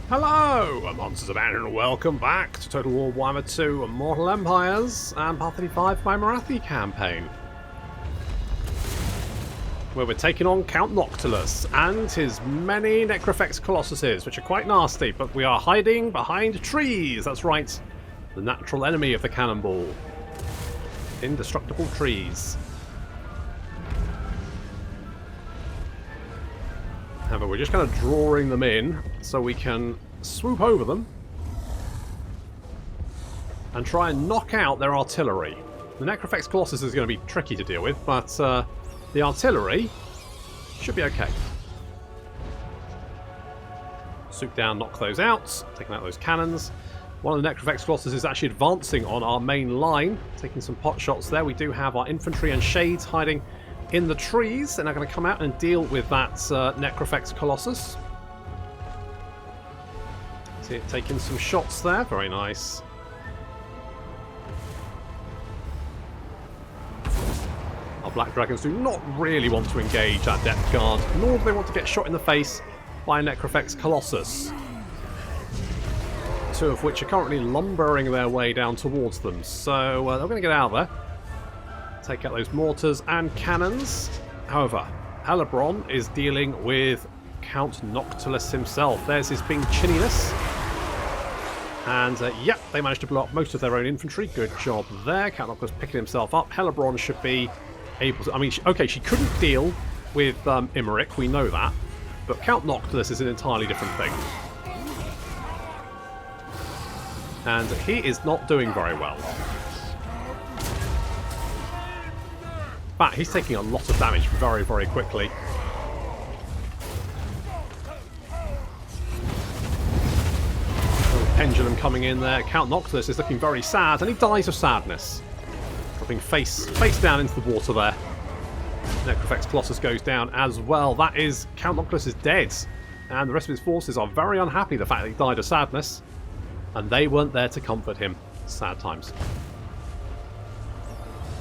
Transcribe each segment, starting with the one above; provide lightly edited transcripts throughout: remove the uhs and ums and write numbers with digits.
Hello, Monsters of Banner, and welcome back to Total War Warhammer 2 and Mortal Empires and Part 35 of my Morathi Campaign, where we're taking on Count Noctilus and his many Necrofex Colossuses, which are quite nasty, but we are hiding behind trees. That's right, the natural enemy of the cannonball. Indestructible trees. However, we're just kind of drawing them in so we can swoop over them and try and knock out their artillery. The Necrofex Colossus is going to be tricky to deal with, but the artillery should be okay. Swoop down, knock those out, taking out those cannons. One of the Necrofex Colossus is actually advancing on our main line, taking some pot shots there. We do have our infantry and shades hiding in the trees. They're now going to come out and deal with that Necrofex Colossus. See it taking some shots there. Very nice. Our Black Dragons do not really want to engage that depth guard, nor do they want to get shot in the face by a Necrofex Colossus. Two of which are currently lumbering their way down towards them. So they're going to get out of there. Take out those mortars and cannons. However, Helebron is dealing with Count Noctilus himself. There's his being chinniness. And yep, they managed to blow up most of their own infantry. Good job there. Count Noctilus picking himself up. Helebron should be able to... I mean, okay, she couldn't deal with Imeric, we know that. But Count Noctilus is an entirely different thing. And he is not doing very well. But he's taking a lot of damage very, very quickly. Pendulum coming in there. Count Noctilus is looking very sad, and he dies of sadness. Dropping face down into the water there. Necrofex Colossus goes down as well. That is, Count Noctilus is dead. And the rest of his forces are very unhappy the fact that he died of sadness. And they weren't there to comfort him. Sad times.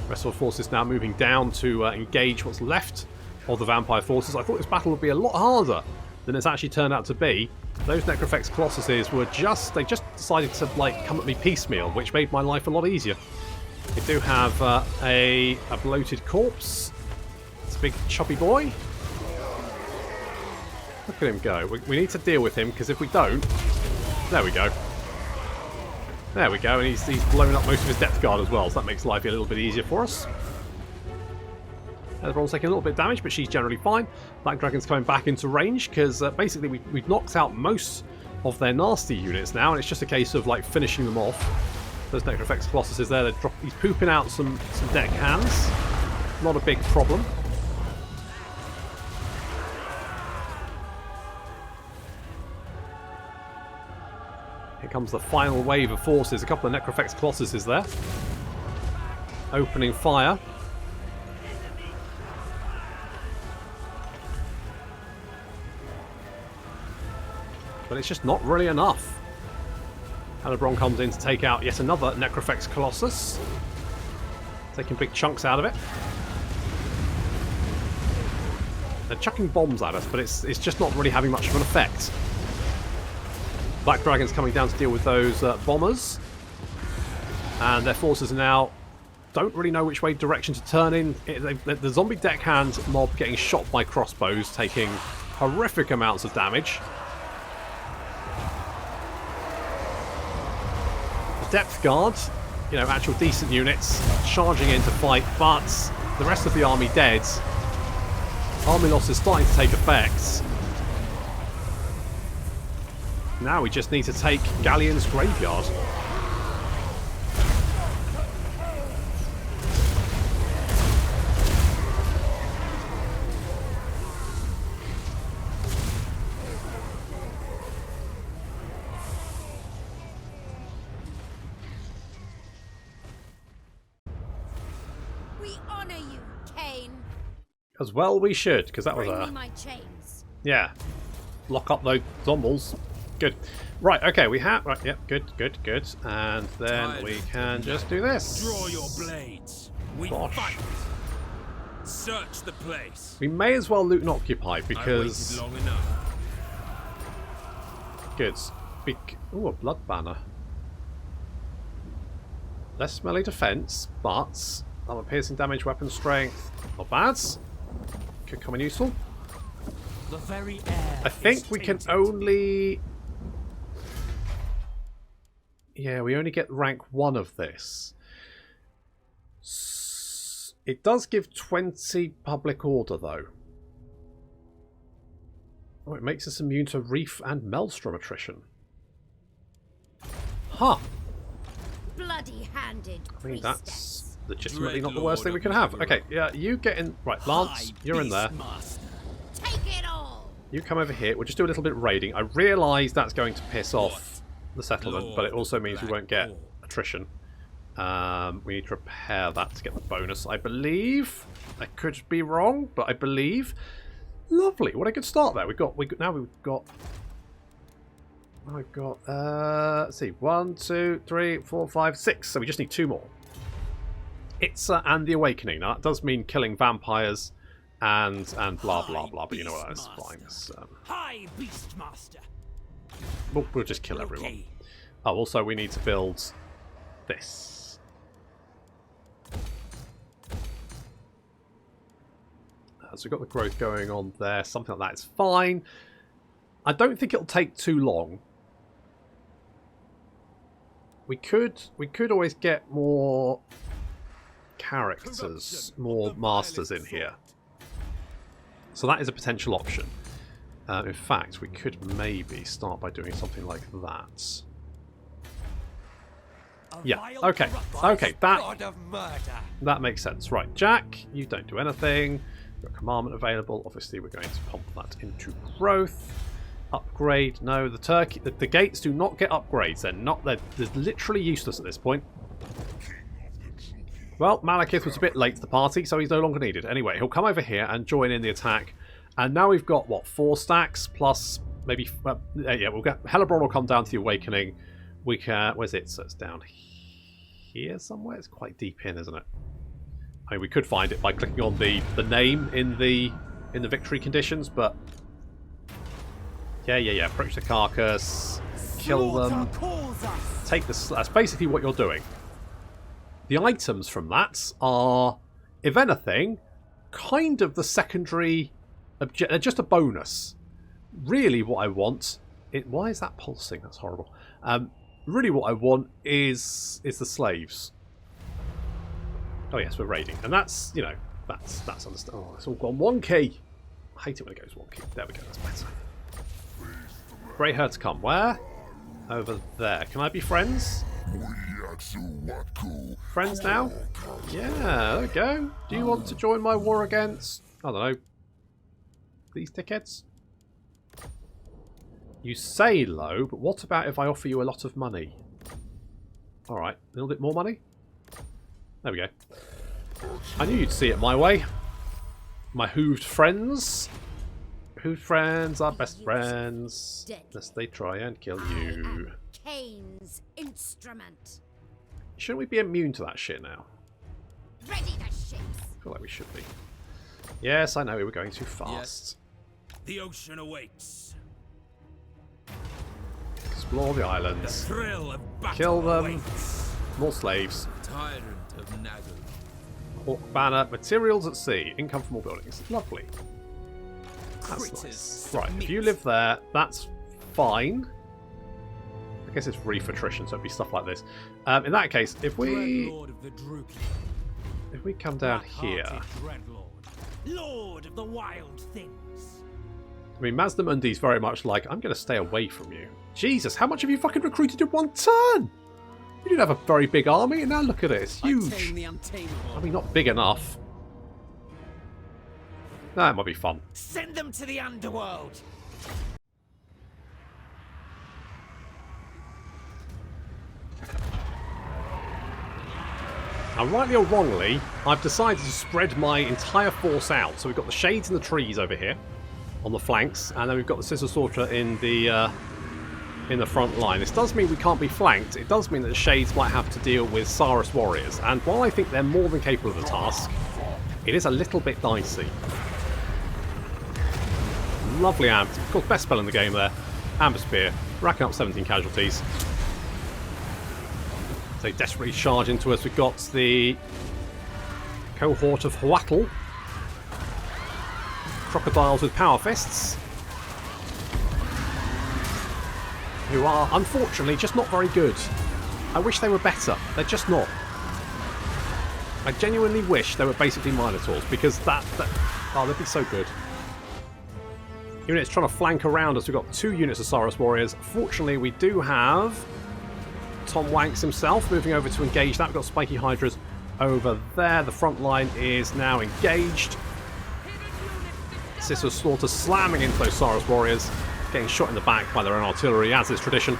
Rest of the forces now moving down to engage what's left of the vampire forces. I thought this battle would be a lot harder than it's actually turned out to be. Those Necrofex Colossuses were they just decided to like come at me piecemeal, which made my life a lot easier. We do have a bloated corpse. It's a big chubby boy. Look at him go. We need to deal with him, because if we don't... There we go. There we go, and he's blown up most of his depth guard as well, so that makes life a little bit easier for us. Everyone's taking a little bit of damage, but she's generally fine. Black Dragon's coming back into range, because basically we've knocked out most of their nasty units now, and it's just a case of like finishing them off. Those Necrofex Colossus is there. He's pooping out some deck hands. Not a big problem. Here comes the final wave of forces. A couple of Necrofex Colossus is there. Opening fire. But it's just not really enough. Helebron comes in to take out yet another Necrofex Colossus. Taking big chunks out of it. They're chucking bombs at us, but it's just not really having much of an effect. Black Dragon's coming down to deal with those bombers. And their forces now don't really know which direction to turn in. The zombie deckhand mob getting shot by crossbows, taking horrific amounts of damage. The depth guard, actual decent units, charging in to fight, but the rest of the army dead. Army loss is starting to take effect. Now we just need to take Galleon's graveyard. We honor you, Kane. As well we should, because that was Bring me my chains. Yeah. Lock up those zombies. Good. Right, okay, we have... Right, yep, good. And then we can just do this. Draw your blades. We fight. Search the place. We may as well loot and occupy, because... I waited long enough. good. Ooh, a blood banner. Less melee defense, but armor piercing damage, weapon strength. Not bad. Could come in useful. The very air I think we can only... Yeah, we only get rank 1 of this. It does give 20 public order, though. Oh, it makes us immune to reef and maelstrom attrition. Huh. Bloody-handed I mean, that's priestess. legitimately not the worst thing we can have. Okay, yeah, you get in... Right, Lance, you're in there. Take it all. You come over here. We'll just do a little bit of raiding. I realise that's going to piss off the settlement, but it also means we won't get attrition. We need to repair that to get the bonus, I believe. I could be wrong, but I believe. Lovely. What a good start there. We've got let's see, 1, 2, 3, 4, 5, 6. So we just need 2 more. It's and the Awakening. Now that does mean killing vampires and blah blah blah. But you know what? That's fine. It's, High Beastmaster. we'll just kill everyone. Oh, also we need to build this. So we've got the growth going on there. Something like that is fine. I don't think it'll take too long. We could always get more characters, more masters in here. So that is a potential option. In fact, we could maybe start by doing something like that. Yeah, okay. Okay, that makes sense. Right, Jack, you don't do anything. Got commandment available. Obviously, we're going to pump that into growth. Upgrade. No, the gates do not get upgrades. They're literally useless at this point. Well, Malekith was a bit late to the party, so he's no longer needed. Anyway, he'll come over here and join in the attack. And now we've got, what, 4 stacks plus maybe... yeah, we'll get... Hellebrand will come down to the Awakening. We can... Where's it? So it's down here somewhere? It's quite deep in, isn't it? I mean, we could find it by clicking on the name in the victory conditions, but... Yeah. Approach the carcass. Kill them. Take the... That's basically what you're doing. The items from that are, if anything, kind of the secondary object. They're just a bonus. Really what I want... Why is that pulsing? That's horrible. Really what I want is the slaves. Oh yes, we're raiding. And that's, you know, that's understandable. Oh, it's all gone wonky. I hate it when it goes wonky. There we go, that's better. Grey herds come. Where? Over there. Can I be friends? Friends now? Yeah, there we go. Do you want to join my war against... I don't know. These dickheads? You say low, but what about if I offer you a lot of money? Alright, a little bit more money? There we go. I knew you'd see it my way. My hooved friends. Hooved friends are best friends. Lest they try and kill you. Kane's instrument. Shouldn't we be immune to that shit now? Ready the ships. I feel like we should be. Yes, I know we were going too fast. Yes. The ocean awaits. Explore the islands. The thrill of battle Kill them. awaits. More slaves. Tyrant of Nagel. Hawk banner. Materials at sea. Income from all buildings. Lovely. That's nice. Right, if you live there, that's fine. I guess it's reef attrition, so it'd be stuff like this. In that case, if we come down here... Lord of the wild things. I mean, Mazdamundi's very much like, I'm going to stay away from you. Jesus, how much have you fucking recruited in one turn? You didn't have a very big army, and now look at it. It's huge. I mean, not big enough. That might be fun. Send them to the underworld. Now, rightly or wrongly, I've decided to spread my entire force out. So we've got the shades and the trees over here on the flanks, and then we've got the scissor sorter in the front line. This does mean we can't be flanked. It does mean that the shades might have to deal with Saurus warriors, and while I think they're more than capable of the task, it is a little bit dicey. Lovely amber. Of course, best spell in the game there. Amber Spear. racking up 17 casualties. They desperately charge into us. We've got the cohort of Huatl. Crocodiles with power fists. Who are, unfortunately, just not very good. I wish they were better. They're just not. I genuinely wish they were basically Minotaurs, because oh, they'd be so good. Units trying to flank around us. We've got 2 units of Saurus Warriors. Fortunately, we do have Tom Wanks himself moving over to engage that. We've got Spiky Hydras over there. The front line is now engaged. Sister Slaughter slamming into those Saurus Warriors, getting shot in the back by their own artillery, as is tradition.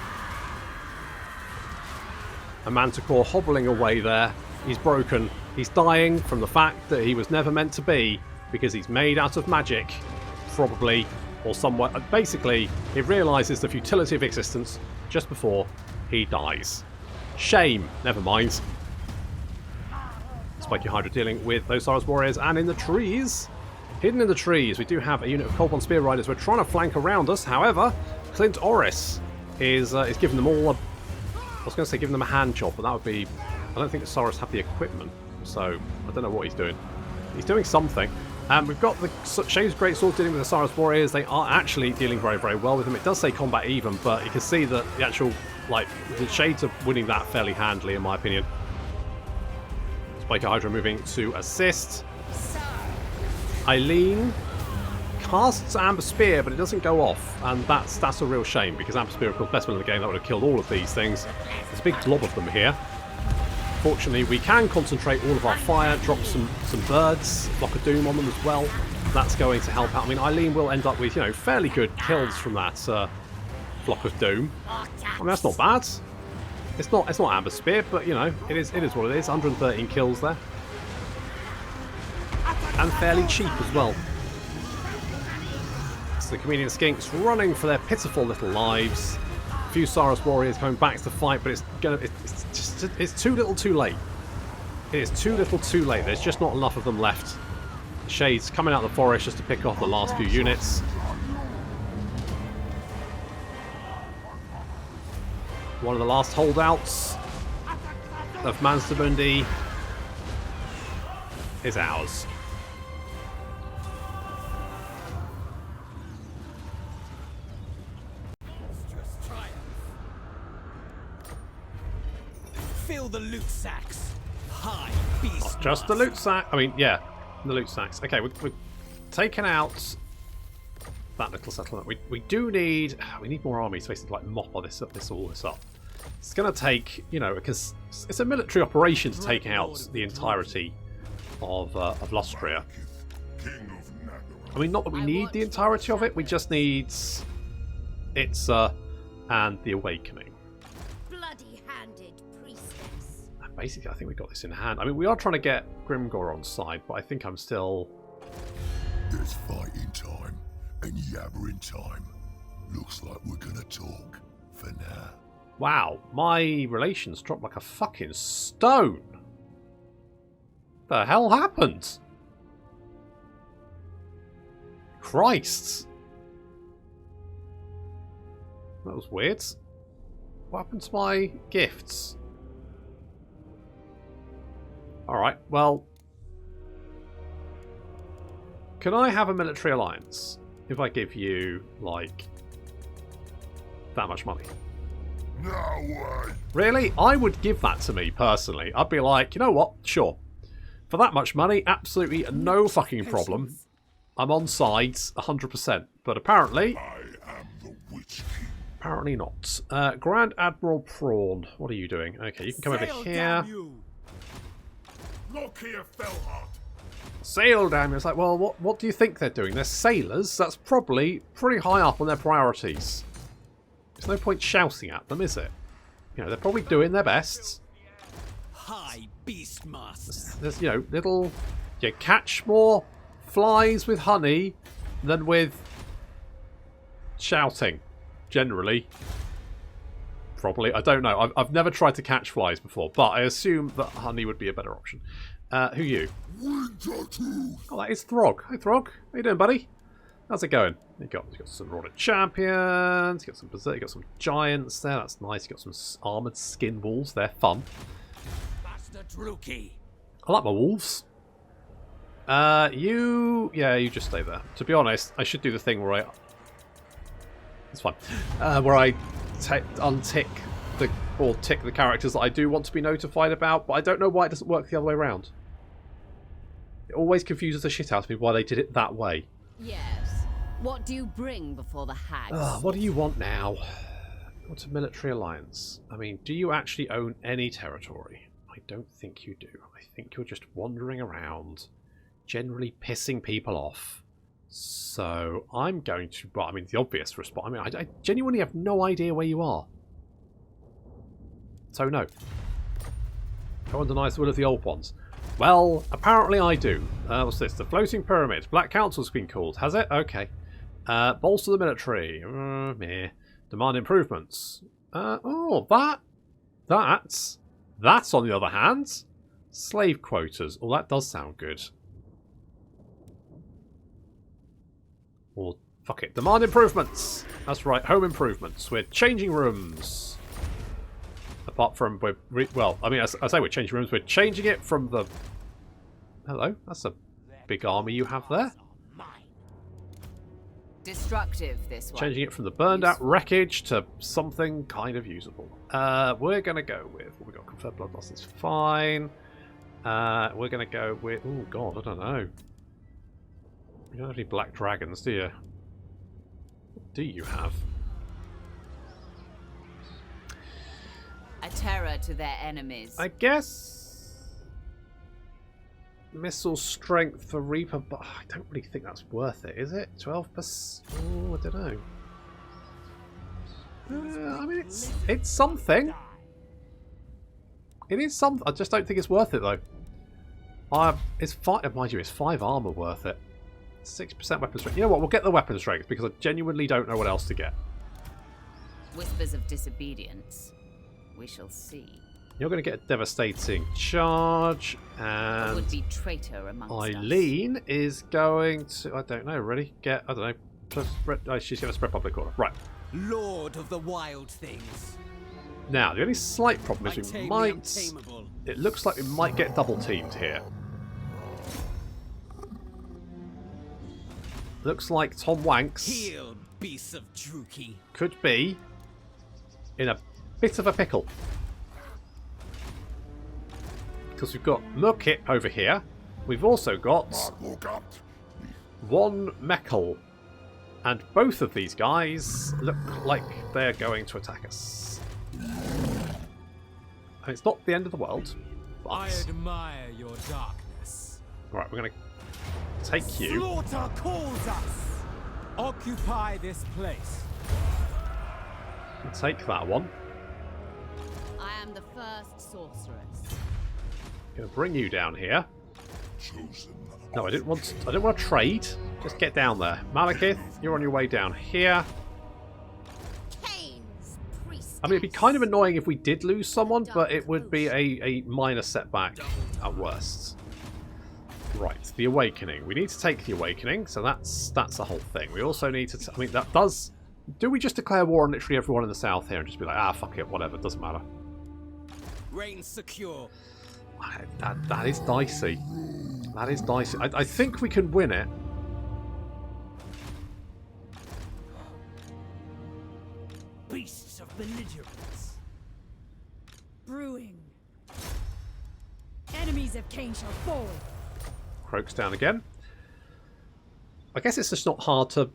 A Manticore hobbling away there. He's broken. He's dying from the fact that he was never meant to be, because he's made out of magic, probably, or somewhat. Basically, he realises the futility of existence just before he dies. Shame. Never mind. Spiky Hydra dealing with those Saurus Warriors, and in the trees, hidden in the trees, we do have a unit of Cold Bond Spear Riders who are trying to flank around us. However, Clint Oris is giving them all I was going to say giving them a hand job, but that would be... I don't think the Saurus have the equipment, so I don't know what he's doing. He's doing something. We've got the Shades of Greatsword dealing with the Saurus Warriors. They are actually dealing very, very well with them. It does say combat even, but you can see that the actual, like, the Shades are winning that fairly handily, in my opinion. Spiky Hydra moving to assist. Eileen casts Amber Spear, but it doesn't go off, and that's a real shame, because Amber Spear, of course, best one in the game, that would have killed all of these things. There's a big blob of them here. Fortunately, we can concentrate all of our fire, drop some birds, Flock of Doom on them as well. That's going to help out. I mean, Eileen will end up with, you know, fairly good kills from that Flock of Doom. I mean, that's not bad. It's not Amber Spear, but you know, it is what it is. 113 kills there, and fairly cheap as well. So the Comedian Skinks running for their pitiful little lives. A few Saurus Warriors coming back to the fight, but it's too little too late. It is too little too late. There's just not enough of them left. The Shades coming out of the forest just to pick off the last few units. One of the last holdouts of Manstamundi is ours. Fill the loot sacks. High beast. Not just the loot sack. I mean, yeah, the loot sacks. Okay, we've taken out that little settlement. We do need more armies to basically like mop all this up. It's going to take, you know, because it's a military operation to take out the entirety of Lustria. I mean, not that we need the entirety of it. We just need Itza and the Awakening. Bloody-handed priestess. And basically, I think we've got this in hand. I mean, we are trying to get Grimgor on side, but I think I'm still... There's fighting time and yabbering time. Looks like we're gonna talk for now. Wow, my relations dropped like a fucking stone. The hell happened? Christ. That was weird. What happened to my gifts? Alright, well... Can I have a military alliance if I give you, like, that much money? No way! Really? I would give that to me, personally. I'd be like, you know what? Sure. For that much money, absolutely no fucking problem. I'm on sides 100%. But apparently... I am the Witch King. Apparently not. Grand Admiral Prawn, what are you doing? Okay, you can come over here. Look here, Fellheart. Sail down. It's like, well, what do you think they're doing? They're sailors. That's probably pretty high up on their priorities. There's no point shouting at them, is it? You know, they're probably doing their best. High Beastmaster. There's, you know, little... You catch more flies with honey than with shouting, generally. Probably. I don't know. I've never tried to catch flies before, but I assume that honey would be a better option. Who are you? Oh, that is Throg. Hey, Throg. How you doing, buddy? How's it going? You got some Marauding champions, you got some berserk, you got some giants there. That's nice. You got some armored skin wolves. They're fun. Master Druki. I like my wolves. You just stay there. To be honest, I should do the thing where it's fine. Where I untick or tick the characters that I do want to be notified about, but I don't know why it doesn't work the other way around. It always confuses the shit out of me why they did it that way. Yes. What do you bring before the hags? What do you want now? What's a military alliance? I mean, do you actually own any territory? I don't think you do. I think you're just wandering around, generally pissing people off. So I'm going to... Well, I mean, the obvious response... I mean, I genuinely have no idea where you are. So no. No one denies the will of the old ones. Well, apparently I do. What's this? The Floating Pyramid. Black Council's been called. Has it? Okay. Bolster the military. Meh. Demand improvements. That's on the other hand. Slave quotas. Oh, that does sound good. Or, fuck it. Demand improvements. That's right. Home improvements. We're changing rooms. Apart from, well, I mean, I say we're changing rooms. We're changing it from the... Hello? That's a big army you have there. Destructive, this one. Changing it from the burned out wreckage to something kind of usable. We're going to go with... What we got? Conferred blood loss is fine. We're going to go with... Oh, God, I don't know. You don't have any black dragons, do you? What do you have? A terror to their enemies. I guess... Missile strength for Reaper, but I don't really think that's worth it, is it? 12%? Oh, I don't know. I mean, it's something. It is something. I just don't think it's worth it, though. It's 5, mind you, it's 5 armor worth it. 6% weapon strength. You know what? We'll get the weapon strength because I genuinely don't know what else to get. Whispers of disobedience. We shall see. You're going to get a devastating charge, and would-be traitor amongst Eileen is going to, I don't know, really get, I don't know, she's going to spread public order. Right. Lord of the wild things. Now, the only slight problem is we might, it looks like we might get double teamed here. Looks like Tom Wanks Heal, beasts of Druki. Could be in a bit of a pickle. Because we've got Murkip over here. We've also got one Mekkel. And both of these guys look like they're going to attack us. And it's not the end of the world. But... I admire your darkness. Right, we're going to take you. Slaughter calls us. Occupy this place. We'll take that one. I am the first sorceress. Going to bring you down here. No, I didn't want to trade. Just get down there. Malekith, you're on your way down here. I mean, it'd be kind of annoying if we did lose someone, but it would be a minor setback at worst. Right, the Awakening. We need to take the Awakening, so that's the whole thing. We also need to... I mean, that does... Do we just declare war on literally everyone in the south here and just be like, ah, fuck it, whatever, doesn't matter? Reign secure. That is dicey. That is dicey. I think we can win it. Beasts of belligerence. Brewing. Enemies of Cain shall fall. Croak's down again. I guess it's just not hard to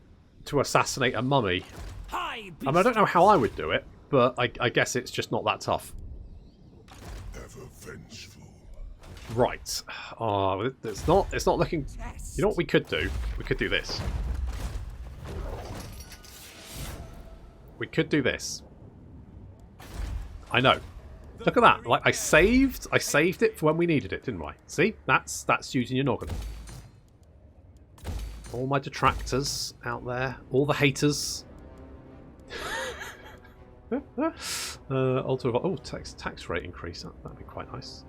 assassinate a mummy. I mean, I don't know how I would do it, but I guess it's just not that tough. Ever vengeful. Right. Oh, it's not looking... You know what we could do? We could do this. We could do this. I know. Look at that. Like, I saved it for when we needed it, didn't I? See? That's using your noggin. All my detractors out there. All the haters. Oh, tax rate increase. That'd be quite nice.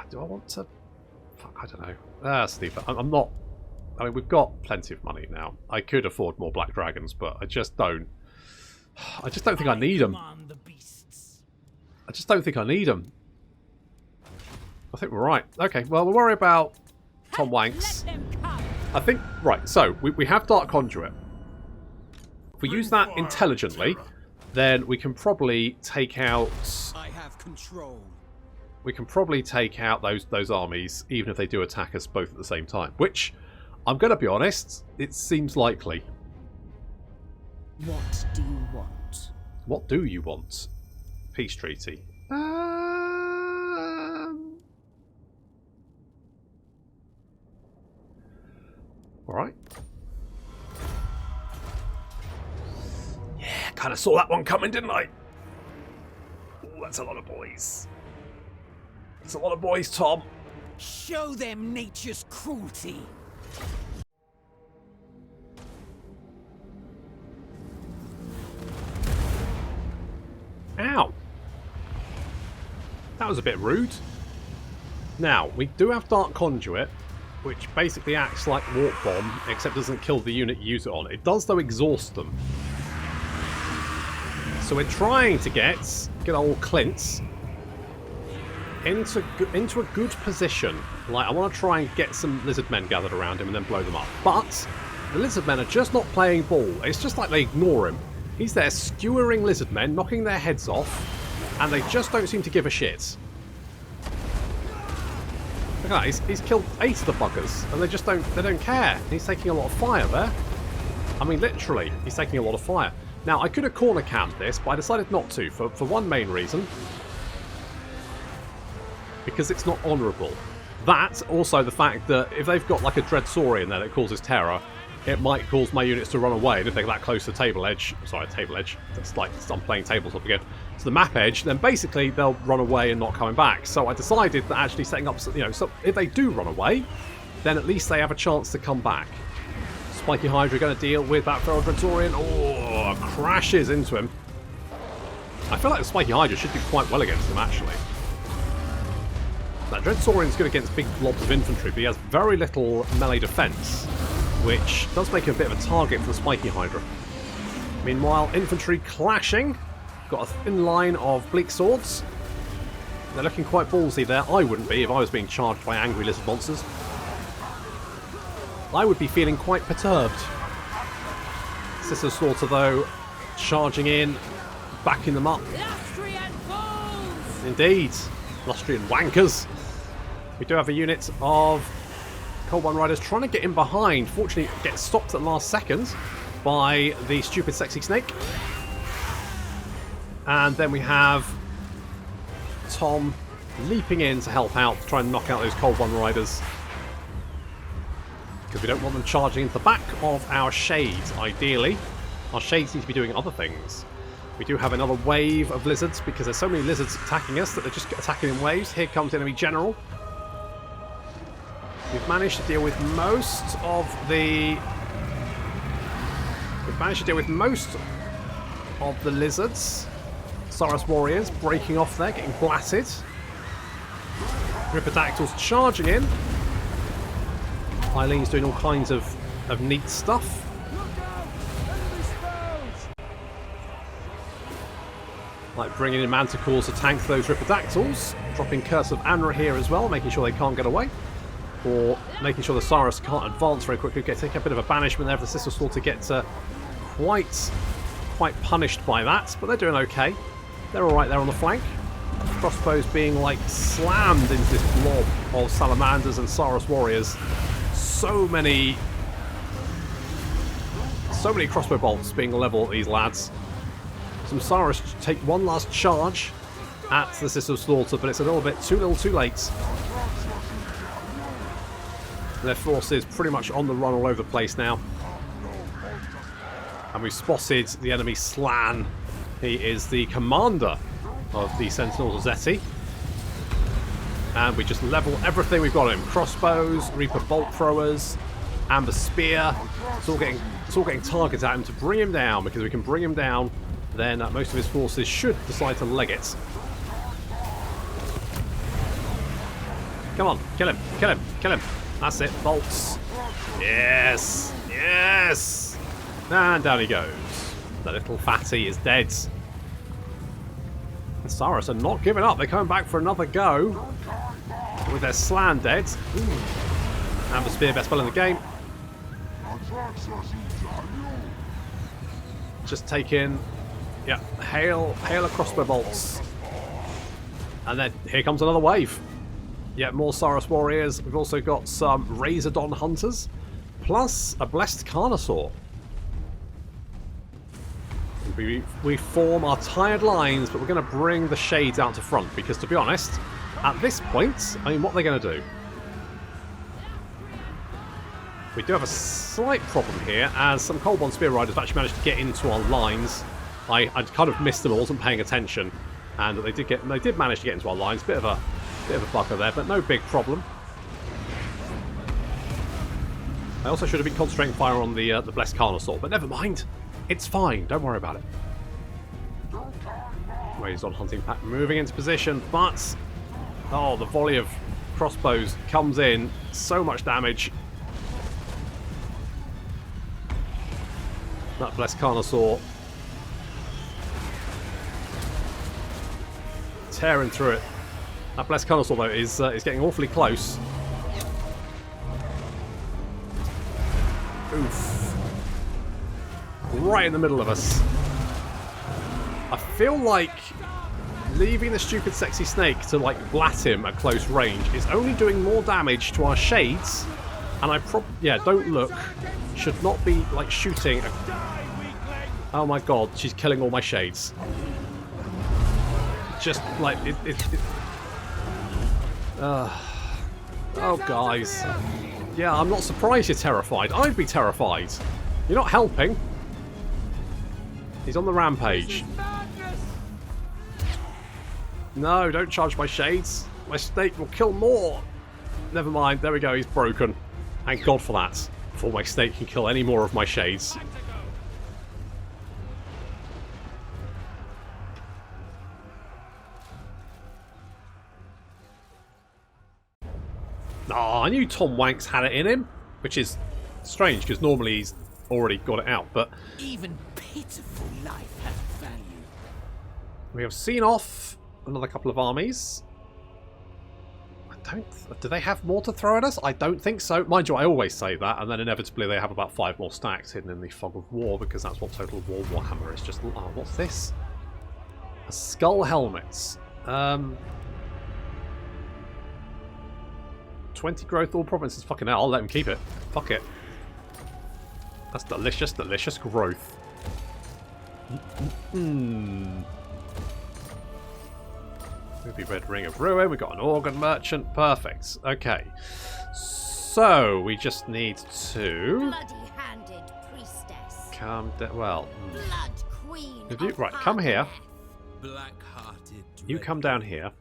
Do I want to... Fuck, I don't know. Steve, I'm not I mean, we've got plenty of money now. I could afford more black dragons, but I just don't. I just don't think I need them. I just don't think I need them. I think we're right. Okay, well, we'll worry about Tom Wanks. I think, right, so we have Dark Conduit. If we use that intelligently, then we can probably take out... I have control. We can probably take out those armies, even if they do attack us both at the same time. Which, I'm going to be honest, it seems likely. What do you want? What do you want? Peace treaty. Alright. Yeah, kind of saw that one coming, didn't I? Ooh, that's a lot of boys. That's a lot of boys, Tom. Show them nature's cruelty. Ow. That was a bit rude. Now, we do have Dark Conduit, which basically acts like Warp Bomb, except doesn't kill the unit you use it on. It does, though, exhaust them. So we're trying to get good old Clint's into a good position. Like, I want to try and get some Lizardmen gathered around him and then blow them up. But the Lizardmen are just not playing ball. It's just like they ignore him. He's there skewering Lizardmen, knocking their heads off, and they just don't seem to give a shit. Look at that, he's killed 8 of the buggers, and they don't care. He's taking a lot of fire there. I mean, literally, he's taking a lot of fire. Now, I could have corner camped this, but I decided not to, for one main reason. Because it's not honourable. That, also the fact that if they've got like a Dreadsaurian there that causes terror, it might cause my units to run away. And if they're that close to table edge, that's like I'm playing tabletop again, to the map edge, then basically they'll run away and not coming back. So I decided that actually setting up, you know, so if they do run away, then at least they have a chance to come back. Spiky Hydra going to deal with that Feral Dreadsaurian. Oh, crashes into him. I feel like the Spiky Hydra should do quite well against him, actually. That Dreadsaurian's good against big blobs of infantry, but he has very little melee defense, which does make him a bit of a target for the Spiky Hydra. Meanwhile, infantry clashing. Got a thin line of bleak swords. They're looking quite ballsy there. I wouldn't be if I was being charged by angry lizard monsters. I would be feeling quite perturbed. Sister Slaughter, though, charging in, backing them up. Indeed. Lustrian wankers. We do have a unit of Cold One Riders trying to get in behind. Fortunately, it gets stopped at the last second by the stupid sexy snake. And then we have Tom leaping in to help out, to try and knock out those Cold One Riders. Because we don't want them charging into the back of our shades, ideally. Our shades need to be doing other things. We do have another wave of lizards, because there's so many lizards attacking us that they're just attacking in waves. Here comes the enemy general. We've managed to deal with most of the... lizards. Saurus warriors breaking off there, getting blatted. Ripidactyls charging in. Eileen's doing all kinds of neat stuff. Like bringing in Manticores to tank those Ripidactyls. Dropping Curse of Anra here as well, making sure they can't get away. Or making sure the Saurus can't advance very quickly. Take a bit of a banishment there for the Sister Slaughter to get quite punished by that. But they're doing okay. They're alright there on the flank. Crossbows being like slammed into this blob of Salamanders and Saurus warriors. So many crossbow bolts being leveled at these lads. Some Saurus take one last charge at the Sister Slaughter, but it's a little too late. Their forces pretty much on the run all over the place now. And we've spotted the enemy Slann. He is the commander of the Sentinels of Zeti. And we just level everything we've got him. Crossbows, Reaper bolt throwers, Amber spear. It's all getting targets at him to bring him down, because if we can bring him down, then most of his forces should decide to leg it. Come on, kill him, kill him, kill him. That's it, bolts. Yes, yes. And down he goes. The little fatty is dead. The Saurus are not giving up. They're coming back for another go. With their Slann dead. And the spear, best spell in the game. Just take in, yeah, hail of crossbow bolts. And then here comes another wave. Yeah, more Saurus warriors. We've also got some Razordon hunters, plus a blessed Carnosaur. We form our tired lines, but we're going to bring the shades out to front because, to be honest, at this point, I mean, what are they going to do? We do have a slight problem here, as some Cold Spear Riders have actually managed to get into our lines. I kind of missed them, I wasn't paying attention, and they did manage to get into our lines. Bit of a bugger there, but no big problem. I also should have been concentrating fire on the Blessed Carnosaur, but never mind. It's fine. Don't worry about it. Razordon hunting pack moving into position, but oh, the volley of crossbows comes in. So much damage. That Blessed Carnosaur tearing through it. That Blessed Carnosaur, though, is getting awfully close. Oof. Right in the middle of us. I feel like leaving the stupid sexy snake to, like, blat him at close range is only doing more damage to our shades. And yeah, don't look. Should not be, like, shooting. Oh my god, she's killing all my shades. Just, like, oh, guys. Yeah, I'm not surprised you're terrified. I'd be terrified. You're not helping. He's on the rampage. No, don't charge my shades. My snake will kill more. Never mind. There we go. He's broken. Thank God for that. Before my snake can kill any more of my shades. Oh, I knew Tom Wanks had it in him, which is strange because normally he's already got it out. But even pitiful life has value. We have seen off another couple of armies. Do they have more to throw at us? I don't think so. Mind you, I always say that, and then inevitably they have about 5 more stacks hidden in the fog of war because that's what Total War Warhammer is. Just, oh, what's this? A skull helmet. 20 growth, all provinces. Fucking hell, I'll let him keep it. Fuck it. That's delicious, delicious growth. Maybe Red Ring of Ruin. We've got an Organ Merchant. Perfect. Okay. So, we just need to... Bloody-handed priestess. Calm down. Well... Blood queen. Right, come here. Black-hearted. You come down here.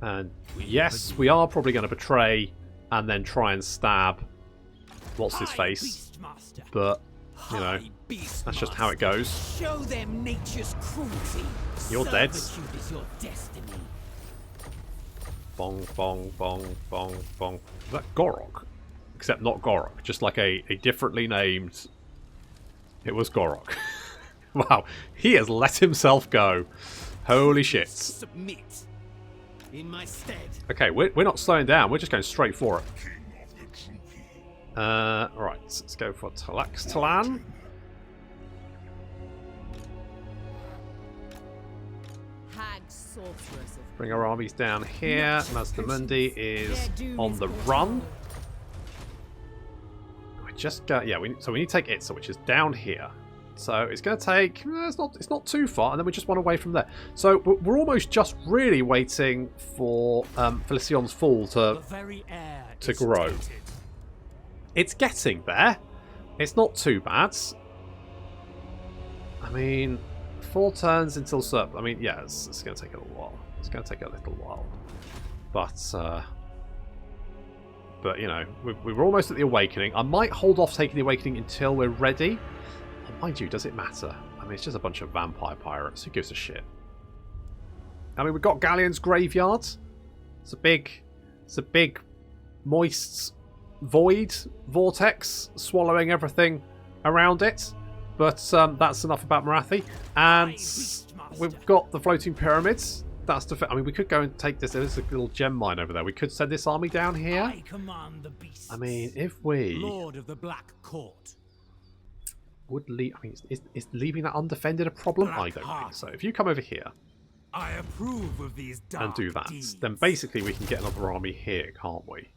And yes, we are probably going to betray and then try and stab what's-his-face. But, you know, that's just how it goes. Show them nature's cruelty. You're dead. Servitude is your destiny. Bong, bong, bong, bong, bong. Is that Gorok? Except not Gorok. Just like a differently named... It was Gorok. Wow. He has let himself go. Holy shit. Submit. In my stead. Okay, we're not slowing down. We're just going straight for it. Right, let's go for Talaxtalan. Hag sorceress of Bring our armies down here. Mazdamundi is on the run. We just got, yeah. So we need to take Itza, which is down here. So it's going to take. It's not too far, and then we just want away from there. So we're almost just really waiting for Felician's Fall to grow. Tainted. It's getting there. It's not too bad. I mean, 4 turns until Serp. I mean, yeah, it's going to take a little while. It's going to take a little while. But you know, we're almost at the Awakening. I might hold off taking the Awakening until we're ready. Oh, mind you, does it matter? I mean, it's just a bunch of vampire pirates. Who gives a shit? I mean, we've got Galleon's Graveyard. It's a big It's a big, moist void vortex swallowing everything around it. But that's enough about Morathi. And we've got the floating pyramids. That's I mean, we could go and take this. There's a little gem mine over there. We could send this army down here. I command the beasts. I mean, if we Lord of the Black Court. would leave. I mean, is leaving that undefended a problem? I don't think so. If you come over here I approve of these dark and do that, deeds. then basically we can get another army here, can't we?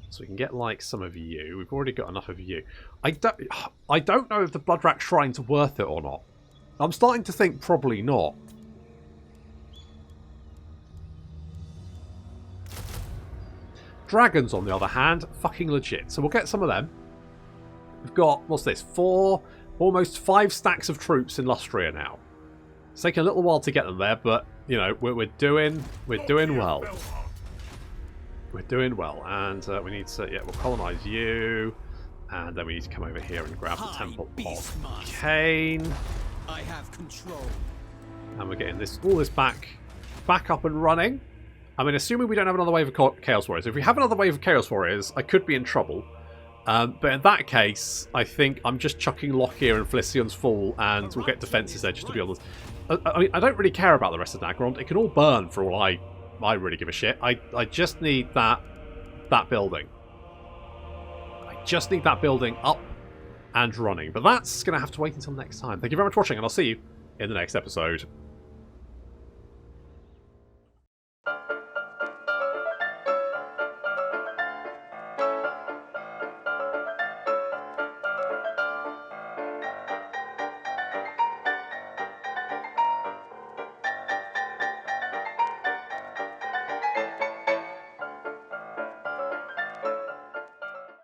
So we can get like some of you. We've already got enough of you. I don't know if the Bloodwrack Shrine's worth it or not. I'm starting to think probably not. Dragons, on the other hand, fucking legit. So we'll get some of them. We've got, what's this? Almost 5 stacks of troops in Lustria now. It's taken a little while to get them there, but you know we're doing well. We're doing well, and we need to we'll colonise you, and then we need to come over here and grab the Temple of Cain. I have control. And we're getting all this back up and running. I mean, assuming we don't have another wave of Chaos Warriors. If we have another wave of Chaos Warriors, I could be in trouble. But in that case, I think I'm just chucking Lockyer and Felician's Fall, and we'll get Defence's Edge, to be honest. I mean, I don't really care about the rest of Nagrond. It can all burn for all I really give a shit. I just need that building. I just need that building up and running. But that's going to have to wait until next time. Thank you very much for watching, and I'll see you in the next episode.